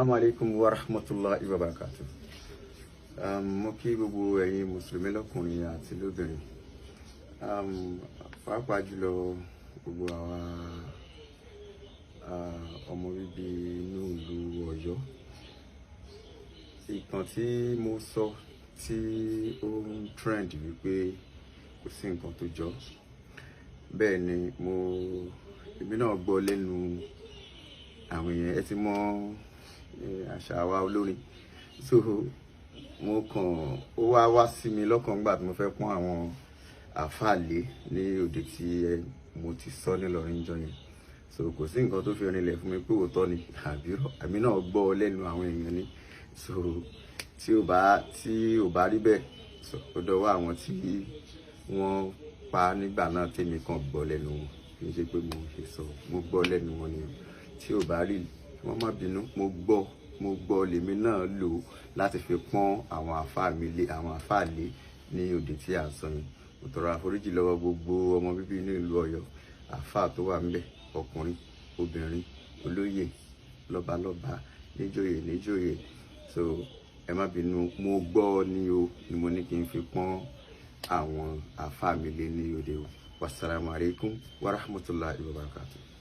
Assalamu alaikum wa rahmatullahi wa barakatuh. Mo kí gbogbo ẹ̀yin mùsùlùmí lọ́kùnrin àti lóbìnrin. Pàápàá jùlọ gbogbo àwa ọmọ bíbí inú ìlú Ọ̀yọ́. Ìtàn tí mo sọ tí ó ń trend wípé kò sí nǹkan tó jọ. Bẹ́ẹ̀ ni èmi náà gbọ́ lẹ́nu àwọn èèyàn. Ẹ ti mọ àṣà wa olórin, so ó wá sí mi lọ́kàn nígbà tí mo fẹ́ pọ́n àwọn àfáà lé ní òde tí mo ti sọ nílọrin jọ yẹn. So kò sí nǹkan tó fi rinlẹ̀ fún mi pé òótọ́ ni àmì náà gbọ́ lẹ́nu àwọn èèyàn ni. So tí ò bá rí bẹ́ẹ̀, so ó dọwọ́ àwọn tí wọ́n pa nígbà náà tèmi kan gbọ́ lẹ́nu wọn, kì í ṣe pé mo gbọ́ lẹ́nu wọn ni. Tí ò bá rí, wọ́n má bínú, mo gbọ́ lèmi náà lò láti fi pọ́n àwọn àfáà lé ní òde tí à ń sọ yẹn. Mo tọrọ àforíjì lọ́wọ́ gbogbo ọmọ bíbí inú ìlú Ọ̀yọ́, àfáà tó wà ńbẹ̀, ọkùnrin, obìnrin, olóyè, lọ́balọ́ba, níjòyè. So ẹ má bínú, mo gbọ́ ni mo ní kí n fi pọ́n àwọn àfáà mi lé ní òde o. Wassalamu alaikum wa rahmatullahi wa barakatuh.